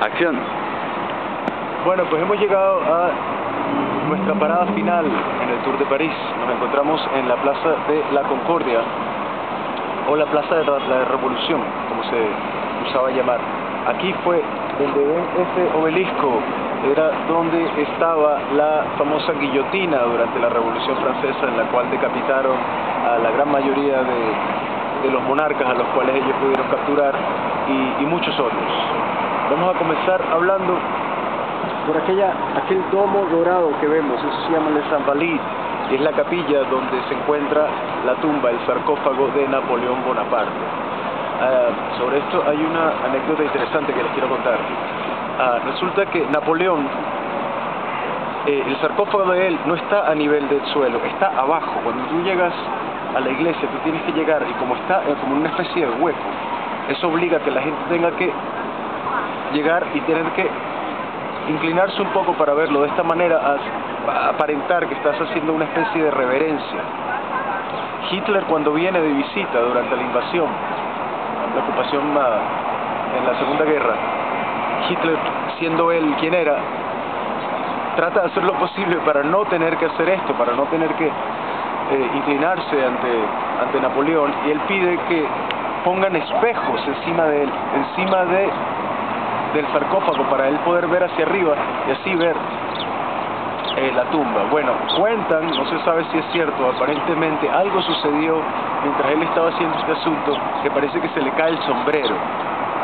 Acción. Bueno, pues hemos llegado a nuestra parada final en el Tour de París. Nos encontramos en la Plaza de la Concordia, o la Plaza de la Revolución, como se usaba llamar. Aquí fue donde ven ese obelisco, era donde estaba la famosa guillotina durante la Revolución Francesa, en la cual decapitaron a la gran mayoría de los monarcas a los cuales ellos pudieron capturar, y muchos otros. Vamos a comenzar hablando por aquel domo dorado que vemos. Eso se llama Les Invalides, y es la capilla donde se encuentra la tumba, el sarcófago de Napoleón Bonaparte. Sobre esto hay una anécdota interesante que les quiero contar. Resulta que Napoleón, el sarcófago de él no está a nivel del suelo, está abajo. Cuando tú llegas a la iglesia, tú tienes que llegar, y como está como en una especie de hueco, eso obliga a que la gente tenga que llegar y tener que inclinarse un poco para verlo. De esta manera, a aparentar que estás haciendo una especie de reverencia. Hitler, cuando viene de visita durante la invasión, la ocupación en la Segunda Guerra, Hitler, siendo él quien era, trata de hacer lo posible para no tener que hacer esto, para no tener que inclinarse ante Napoleón, y él pide que pongan espejos encima de él, del sarcófago, para él poder ver hacia arriba y así ver la tumba. Bueno, cuentan, no se sabe si es cierto, aparentemente algo sucedió mientras él estaba haciendo este asunto, que parece que se le cae el sombrero,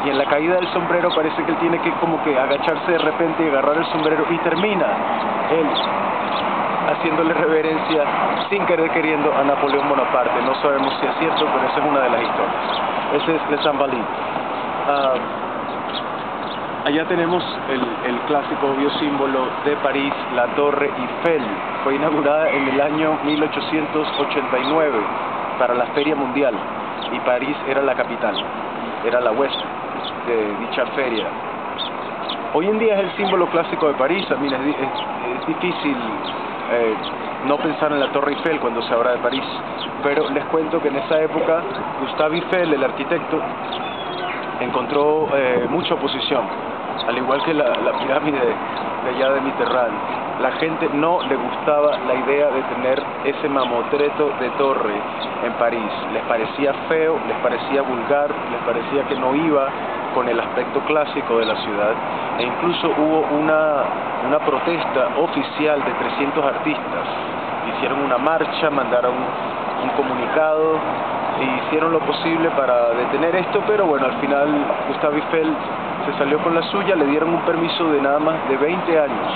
y en la caída del sombrero parece que él tiene que como que agacharse de repente y agarrar el sombrero, y termina él haciéndole reverencia sin querer queriendo a Napoleón Bonaparte. No sabemos si es cierto, pero esa es una de las historias. Ese es Les Invalides. Allá tenemos el clásico obvio símbolo de París, la Torre Eiffel. Fue inaugurada en el año 1889 para la Feria Mundial, y París era la capital, era la huésped de dicha feria. Hoy en día es el símbolo clásico de París. A mí es difícil no pensar en la Torre Eiffel cuando se habla de París, pero les cuento que en esa época Gustave Eiffel, el arquitecto, encontró mucha oposición, al igual que la pirámide de allá de Mitterrand. La gente no le gustaba la idea de tener ese mamotreto de torre en París. Les parecía feo, les parecía vulgar, les parecía que no iba con el aspecto clásico de la ciudad, e incluso hubo una protesta oficial de 300 artistas. Hicieron una marcha, mandaron un comunicado e hicieron lo posible para detener esto, pero bueno, al final Gustave Eiffel se salió con la suya. Le dieron un permiso de nada más de 20 años.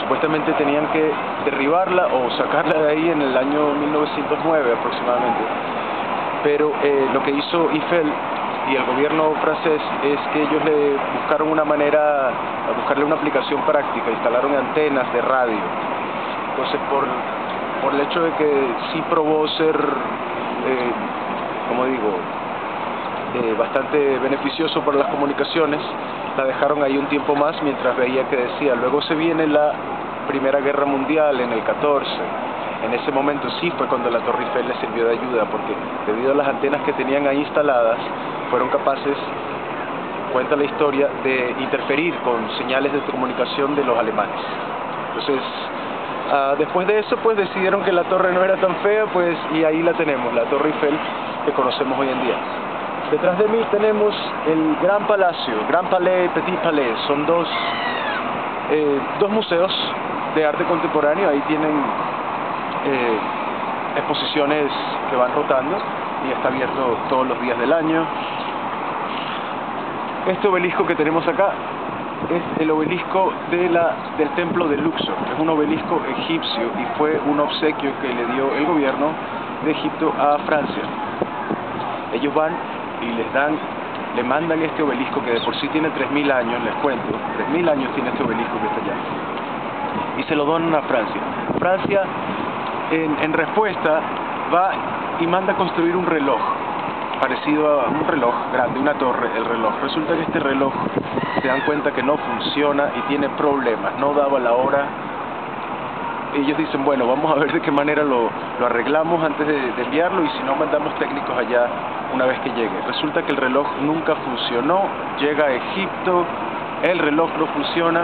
Supuestamente tenían que derribarla o sacarla de ahí en el año 1909 aproximadamente, pero lo que hizo Eiffel y el gobierno francés es que ellos le buscaron una manera, a buscarle una aplicación práctica, instalaron antenas de radio. Entonces, por el hecho de que sí probó ser, como digo, bastante beneficioso para las comunicaciones, la dejaron ahí un tiempo más mientras veía que decía. Luego se viene la Primera Guerra Mundial en el 14. En ese momento sí fue cuando la Torre Eiffel les sirvió de ayuda, porque debido a las antenas que tenían ahí instaladas, fueron capaces, cuenta la historia, de interferir con señales de comunicación de los alemanes. Entonces, después de eso, pues decidieron que la torre no era tan fea, pues, y ahí la tenemos, la Torre Eiffel que conocemos hoy en día. Detrás de mí tenemos el Gran Palacio, Grand Palais y Petit Palais. Son dos museos de arte contemporáneo. Ahí tienen exposiciones que van rotando, y está abierto todos los días del año. Este obelisco que tenemos acá es el obelisco del templo de Luxor. Es un obelisco egipcio y fue un obsequio que le dio el gobierno de Egipto a Francia. Ellos van y le mandan este obelisco, que de por sí tiene 3000 años, les cuento, 3000 años tiene este obelisco que está allá, y se lo donan a Francia. Francia, en respuesta, va y manda a construir un reloj, parecido a un reloj grande, una torre, el reloj. Resulta que este reloj, se dan cuenta que no funciona y tiene problemas, no daba la hora ellos dicen, bueno, vamos a ver de qué manera lo arreglamos antes de enviarlo, y si no, mandamos técnicos allá una vez que llegue. Resulta que el reloj nunca funcionó, llega a Egipto, el reloj no funciona,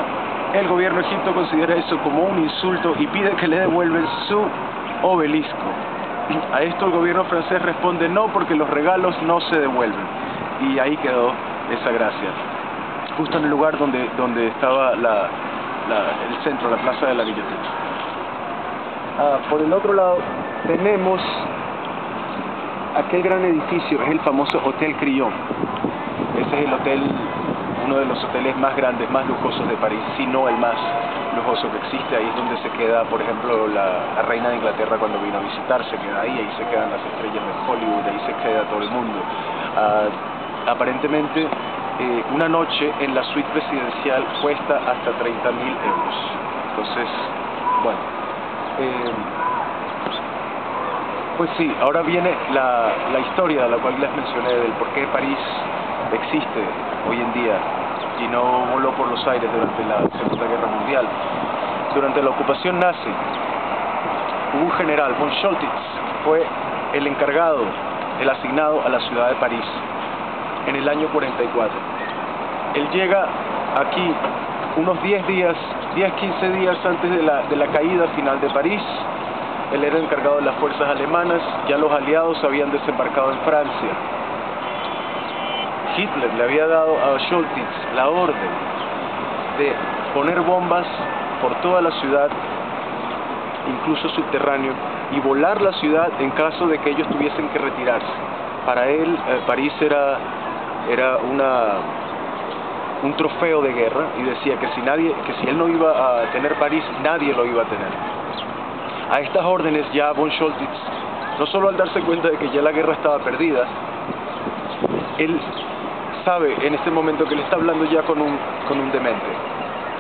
el gobierno de Egipto considera eso como un insulto y pide que le devuelven su obelisco. A esto el gobierno francés responde no, porque los regalos no se devuelven. Y ahí quedó esa gracia, justo en el lugar donde estaba el centro, la plaza de la biblioteca. Por el otro lado tenemos aquel gran edificio, es el famoso Hotel Crillon. Ese es el hotel, uno de los hoteles más grandes, más lujosos de París, si no el más lujoso que existe. Ahí es donde se queda, por ejemplo, la reina de Inglaterra cuando vino a visitar, se queda ahí se quedan las estrellas de Hollywood, ahí se queda todo el mundo. Aparentemente, una noche en la suite presidencial cuesta hasta 30.000 euros. Entonces, bueno, pues sí, ahora viene la historia de la cual les mencioné, del por qué París existe hoy en día y no voló por los aires durante la Segunda Guerra Mundial. Durante la ocupación nazi, un general, von Choltitz, fue el encargado, el asignado a la ciudad de París en el año 44. Él llega aquí unos 10-15 días antes de la caída final de París. Él era encargado de las fuerzas alemanas, ya los aliados habían desembarcado en Francia. Hitler le había dado a Choltitz la orden de poner bombas por toda la ciudad, incluso subterráneo, y volar la ciudad en caso de que ellos tuviesen que retirarse. Para él, París era un trofeo de guerra, y decía que si él no iba a tener París, nadie lo iba a tener. A estas órdenes ya von Choltitz, no solo al darse cuenta de que ya la guerra estaba perdida, él sabe en este momento que le está hablando ya con un demente.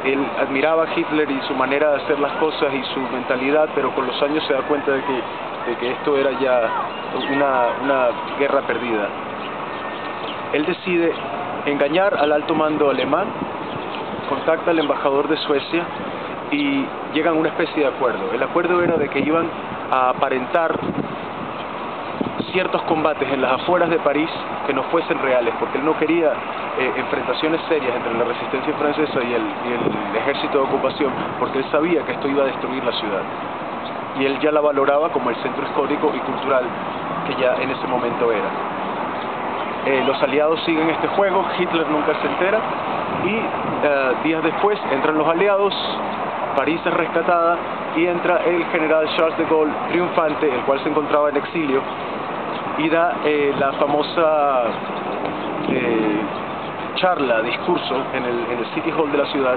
Él admiraba a Hitler y su manera de hacer las cosas y su mentalidad, pero con los años se da cuenta de que esto era ya una guerra perdida. Él decide engañar al alto mando alemán, contacta al embajador de Suecia y llegan a una especie de acuerdo. El acuerdo era de que iban a aparentar ciertos combates en las afueras de París que no fuesen reales, porque él no quería enfrentaciones serias entre la resistencia francesa y el ejército de ocupación, porque él sabía que esto iba a destruir la ciudad. Y él ya la valoraba como el centro histórico y cultural que ya en ese momento era. Los aliados siguen este juego, Hitler nunca se entera, y días después entran los aliados, París es rescatada y entra el general Charles de Gaulle triunfante, el cual se encontraba en exilio, y da la famosa discurso en el City Hall de la ciudad,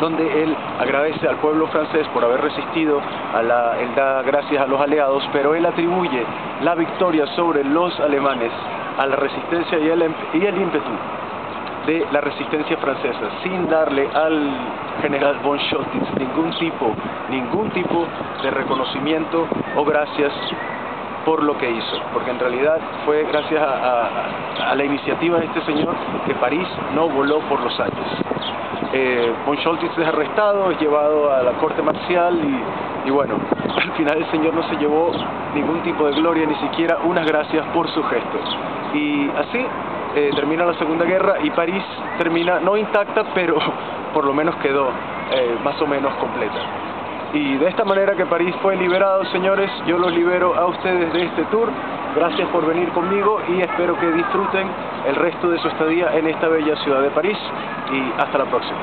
donde él agradece al pueblo francés por haber resistido, él da gracias a los aliados, pero él atribuye la victoria sobre los alemanes a la resistencia y el ímpetu de la resistencia francesa, sin darle al general von Choltitz ningún tipo de reconocimiento o gracias por lo que hizo, porque en realidad fue gracias a la iniciativa de este señor que París no voló por los aires. Von Choltitz es arrestado, es llevado a la corte marcial y bueno, al final el señor no se llevó ningún tipo de gloria, ni siquiera unas gracias por su gesto. Y así termina la Segunda Guerra y París termina no intacta, pero por lo menos quedó más o menos completa. Y de esta manera que París fue liberado, señores, yo los libero a ustedes de este tour. Gracias por venir conmigo y espero que disfruten el resto de su estadía en esta bella ciudad de París. Y hasta la próxima.